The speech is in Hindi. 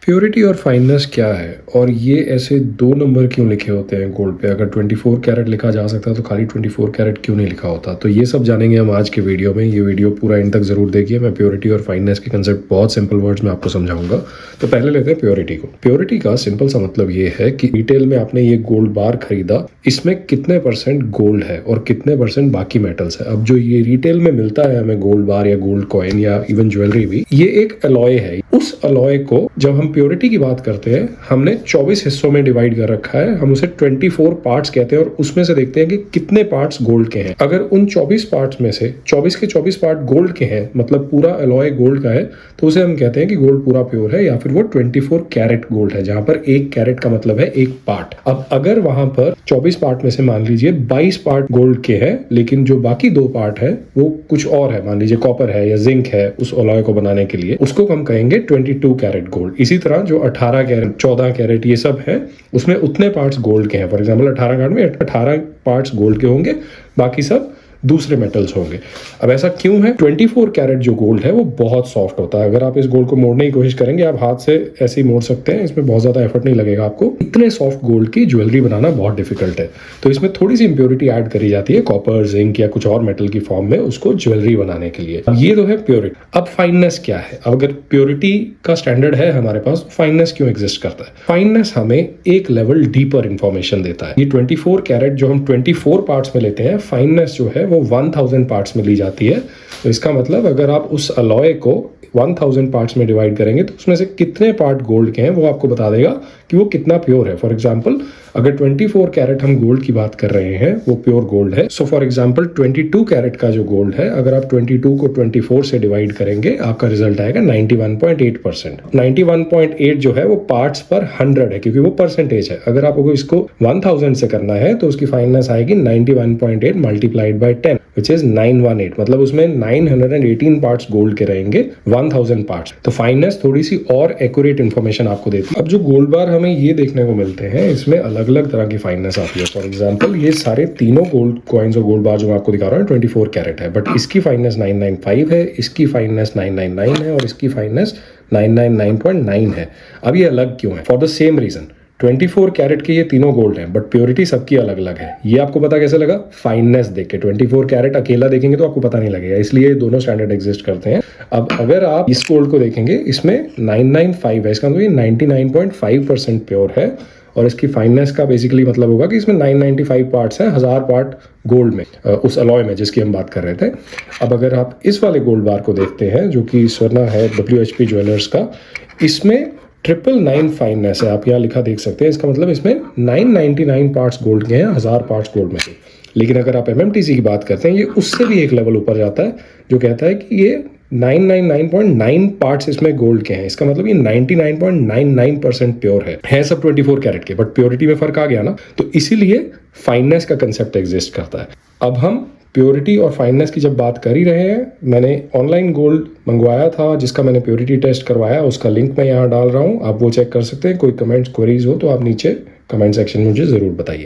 प्योरिटी और फाइननेस क्या है और ये ऐसे 2 नंबर क्यों लिखे होते हैं गोल्ड पे? अगर 24 कैरेट लिखा जा सकता है तो खाली 24 कैरेट क्यों नहीं लिखा होता? तो ये सब जानेंगे हम आज के वीडियो में। ये वीडियो पूरा एंड तक जरूर देखिए। मैं प्योरिटी और फाइननेस के कंसेप्ट बहुत सिंपल वर्ड्स में आपको समझाऊंगा। तो पहले लेते हैं प्योरिटी को। प्योरिटी का सिंपल सा मतलब ये है कि रिटेल में आपने ये गोल्ड बार खरीदा, इसमें कितने परसेंट गोल्ड है और कितने परसेंट बाकी मेटल्स है। अब जो ये रिटेल में मिलता है हमें गोल्ड बार या गोल्ड कॉइन या इवन ज्वेलरी भी, ये एक अलॉय है। उस अलॉय को जब हम प्योरिटी की बात करते हैं, हमने 24 हिस्सों में डिवाइड कर रखा है। हम उसे 24 पार्ट्स कहते हैं और उसमें से देखते हैं कि कितने पार्ट्स गोल्ड के हैं। अगर उन 24 पार्ट्स में से 24 के 24 पार्ट गोल्ड के हैं, मतलब पूरा अलॉय गोल्ड का है, तो उसे हम कहते हैं कि गोल्ड पूरा प्योर है या फिर वो 24 कैरेट गोल्ड है, जहां पर 1 कैरेट का मतलब है 1 पार्ट। अब अगर वहां पर 24 पार्ट में से मान लीजिए 22 पार्ट गोल्ड के हैं, लेकिन जो बाकी 2 पार्ट है वो कुछ और है, मान लीजिए कॉपर है या जिंक है उस अलॉय को बनाने के लिए, उसको हम कहेंगे 22 कैरेट गोल्ड। इसी तरह जो 18 कैरेट 14 कैरेट ये सब है, उसमें उतने पार्ट्स गोल्ड के हैं। फॉर एग्जांपल 18 कैरेट में 18 पार्ट्स गोल्ड के होंगे, बाकी सब दूसरे मेटल्स होंगे। अब ऐसा क्यों है? 24 कैरेट जो गोल्ड है वो बहुत सॉफ्ट होता है। अगर आप इस गोल्ड को मोड़ने की कोशिश करेंगे, आप हाथ से ऐसे ही मोड़ सकते हैं, इसमें बहुत ज्यादा एफर्ट नहीं लगेगा आपको। इतने सॉफ्ट गोल्ड की ज्वेलरी बनाना बहुत डिफिकल्ट है, तो इसमें थोड़ी सी इंप्योरिटी ऐड करी जाती है, कॉपर, जिंक या कुछ और मेटल की फॉर्म में, उसको ज्वेलरी बनाने के लिए। अब ये तो है प्योरिटी। अब फाइननेस क्या है? अब अगर प्योरिटी का स्टैंडर्ड है हमारे पास, फाइननेस क्यों एग्जिस्ट करता है? फाइननेस हमें एक लेवल डीपर इंफॉर्मेशन देता है। ये 24 कैरेट जो हम 24 पार्ट्स में लेते हैं, फाइननेस जो है वो 1000 पार्ट्स में ली जाती है। तो इसका मतलब अगर आप उस अलॉय को 1000 पार्ट्स में डिवाइड करेंगे तो उसमें से कितने पार्ट गोल्ड के हैं वो आपको बता देगा कि वो कितना प्योर है। फॉर एग्जांपल अगर 24 कैरेट हम गोल्ड की बात कर रहे हैं, वो प्योर गोल्ड है। सो फॉर एग्जांपल 22 कैरेट का जो गोल्ड है, अगर आप 22 को 24 से डिवाइड करेंगे, आपका रिजल्ट आएगा 91.8%। 91.8 जो है वो पार्ट्स पर 100 है, क्योंकि वो परसेंटेज है। अगर आपको इसको 1000 से करना है तो उसकी फाइननेस आएगी 91.8 मल्टीप्लाइड बाय 10 विच इज 918। मतलब उसमें 918 पार्ट्स गोल्ड के रहेंगे 1000 पार्ट्स। तो फाइननेस थोड़ी सी और एक्यूरेट इंफॉर्मेशन आपको देती है। अब जो गोल्ड बार हमें ये देखने को मिलते हैं, इसमें अलग अलग तरह की फाइननेस आती है। फॉर एग्जांपल ये सारे तीनों गोल्ड कॉइन्स और गोल्ड बार जो मैं आपको दिखा रहा हूँ 24 कैरेट है, बट इसकी फाइननेस 995 है, इसकी फाइननेस 999 है और इसकी फाइननेस 999.9 है। अब ये अलग क्यों है? For the same reason. 24 carat के ये तीनों गोल्ड हैं, बट प्योरिटी सबकी अलग अलग है। ये आपको पता कैसे लगा? फाइननेस देख के। 24 कैरेट अकेला देखेंगे तो आपको पता नहीं लगेगा, इसलिए दोनों स्टैंडर्ड एग्जिस्ट करते हैं। अब अगर आप इस गोल्ड को देखेंगे, इसमें 995 है, इसका मतलब ये 99.5% प्योर है और इसकी फाइननेस का बेसिकली मतलब होगा कि इसमें 995 पार्ट्स हैं, 1000 पार्ट गोल्ड में, उस अलॉय में जिसकी हम बात कर रहे थे। अब अगर आप इस वाले गोल्ड बार को देखते हैं जो कि स्वर्णा है WHP ज्वेलर्स का, इसमें 999 फाइननेस है। आप यहाँ लिखा देख सकते हैं, इसका मतलब इसमें 999 पार्ट्स गोल्ड के हैं, 1000 पार्ट्स गोल्ड में से। लेकिन अगर आप MMTC की बात करते हैं, ये उससे भी एक लेवल ऊपर जाता है, जो कहता है कि ये 999.9 पार्ट्स इसमें गोल्ड के हैं। इसका मतलब ये 99.99% प्योर है सब 24 कैरेट के, बट प्योरिटी में फर्क आ गया ना। तो इसीलिए फाइननेस का कंसेप्ट एग्जिस्ट करता है। अब हम प्योरिटी और फाइननेस की जब बात कर ही रहे हैं, मैंने ऑनलाइन गोल्ड मंगवाया था जिसका मैंने प्योरिटी टेस्ट करवाया, उसका लिंक मैं यहाँ डाल रहा हूँ, आप वो चेक कर सकते हैं। कोई कमेंट्स क्वेरीज हो तो आप नीचे कमेंट सेक्शन में मुझे जरूर बताइए।